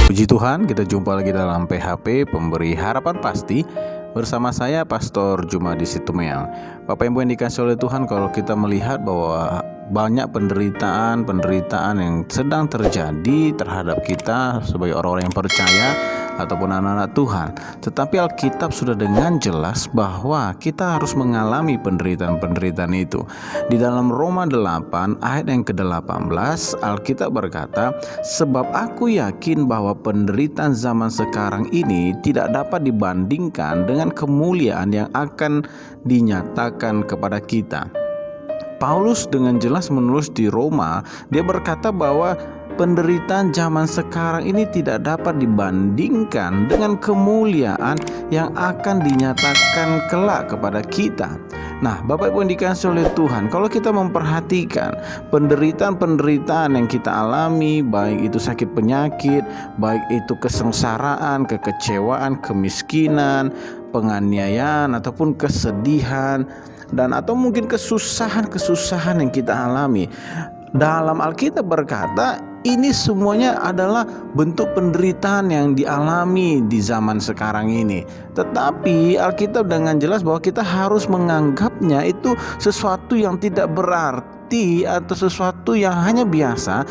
Puji Tuhan, kita jumpa lagi dalam PHP Pemberi Harapan Pasti bersama saya Pastor Jumadi Situmeang. Bapak Ibu yang dikasihi oleh Tuhan, kalau kita melihat bahwa banyak penderitaan yang sedang terjadi terhadap kita sebagai orang-orang yang percaya ataupun anak-anak Tuhan, tetapi Alkitab sudah dengan jelas bahwa kita harus mengalami penderitaan itu. Di dalam Roma 8 ayat yang ke-18, Alkitab berkata, "Sebab aku yakin bahwa penderitaan zaman sekarang ini tidak dapat dibandingkan dengan kemuliaan yang akan dinyatakan kepada kita." Paulus dengan jelas menulis di Roma, dia berkata bahwa penderitaan zaman sekarang ini tidak dapat dibandingkan dengan kemuliaan yang akan dinyatakan kelak kepada kita. Nah, Bapak Ibu yang dikasihi oleh Tuhan, kalau kita memperhatikan penderitaan yang kita alami, baik itu sakit penyakit, baik itu kesengsaraan, kekecewaan, kemiskinan, penganiayaan ataupun kesedihan, dan atau mungkin kesusahan yang kita alami, dalam Alkitab berkata ini semuanya adalah bentuk penderitaan yang dialami di zaman sekarang ini. Tetapi Alkitab dengan jelas bahwa kita harus menganggapnya itu sesuatu yang tidak berarti atau sesuatu yang hanya biasa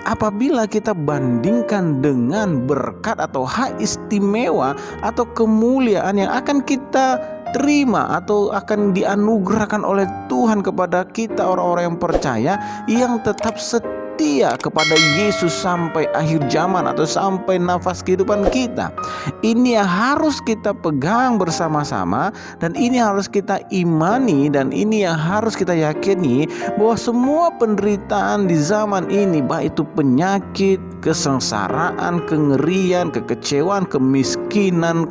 apabila kita bandingkan dengan berkat atau hak istimewa atau kemuliaan yang akan kita terima atau akan dianugerahkan oleh Tuhan kepada kita orang-orang yang percaya yang tetap setia kepada Yesus sampai akhir zaman atau sampai nafas kehidupan kita. Ini yang harus kita pegang bersama-sama, dan ini harus kita imani, dan ini yang harus kita yakini bahwa semua penderitaan di zaman ini, baik itu penyakit, kesengsaraan, kengerian, kekecewaan, kemiskinan,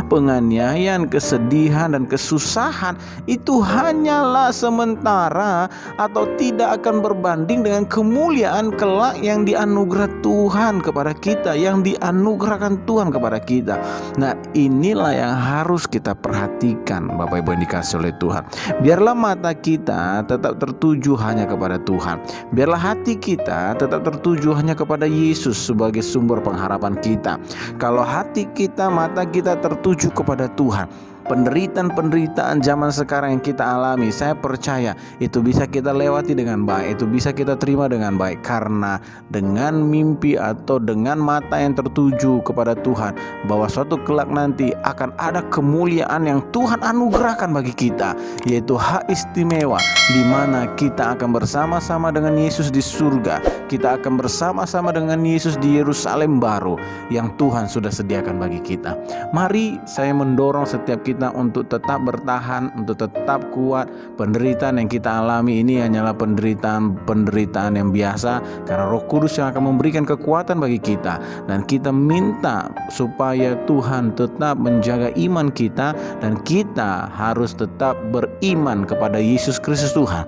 penganiayaan, kesedihan, dan kesusahan, itu hanyalah sementara atau tidak akan berbanding dengan kemuliaan kelak yang dianugerah Tuhan kepada kita, yang dianugerahkan Tuhan kepada kita. Nah, inilah yang harus kita perhatikan, Bapak Ibu yang dikasihi oleh Tuhan. Biarlah mata kita tetap tertuju hanya kepada Tuhan. Biarlah hati kita tetap tertuju hanya kepada Yesus sebagai sumber pengharapan kita. Kalau hati kita, mata kita tertuju kepada Tuhan, penderitaan zaman sekarang yang kita alami, saya percaya itu bisa kita lewati dengan baik, itu bisa kita terima dengan baik, karena dengan mimpi atau dengan mata yang tertuju kepada Tuhan, bahwa suatu kelak nanti akan ada kemuliaan yang Tuhan anugerahkan bagi kita, yaitu hak istimewa, di mana kita akan bersama-sama dengan Yesus di surga. Kita akan bersama-sama dengan Yesus di Yerusalem baru yang Tuhan sudah sediakan bagi kita. Mari saya mendorong setiap kita untuk tetap bertahan, untuk tetap kuat. Penderitaan yang kita alami ini hanyalah penderitaan yang biasa, karena Roh Kudus yang akan memberikan kekuatan bagi kita. Dan kita minta supaya Tuhan tetap menjaga iman kita, dan kita harus tetap beriman kepada Yesus Kristus Tuhan.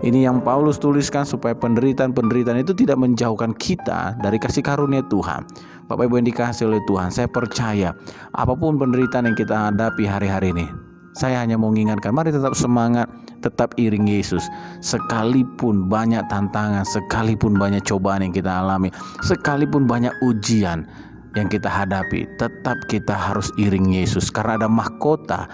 Ini yang Paulus tuliskan, supaya penderitaan itu tidak menjauhkan kita dari kasih karunia Tuhan. Bapak Ibu yang dikasihi oleh Tuhan, saya percaya apapun penderitaan yang kita hadapi hari-hari ini, saya hanya mau mengingatkan, mari tetap semangat, tetap iring Yesus. Sekalipun banyak tantangan, sekalipun banyak cobaan yang kita alami, sekalipun banyak ujian yang kita hadapi, tetap kita harus iring Yesus, karena ada mahkota,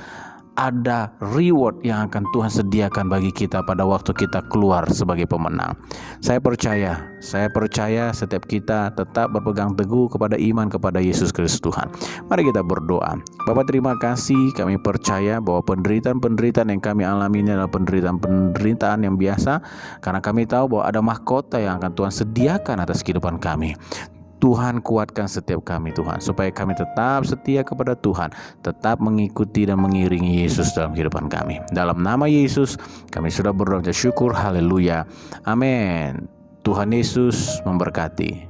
ada reward yang akan Tuhan sediakan bagi kita pada waktu kita keluar sebagai pemenang. Saya percaya setiap kita tetap berpegang teguh kepada iman kepada Yesus Kristus Tuhan. Mari kita berdoa. Bapak, terima kasih, kami percaya bahwa penderitaan yang kami alami ini adalah penderitaan yang biasa, karena kami tahu bahwa ada mahkota yang akan Tuhan sediakan atas kehidupan kami. Tuhan, kuatkan setiap kami Tuhan, supaya kami tetap setia kepada Tuhan, tetap mengikuti dan mengiringi Yesus dalam kehidupan kami. Dalam nama Yesus kami sudah berdoa dan syukur. Haleluya, amin. Tuhan Yesus memberkati.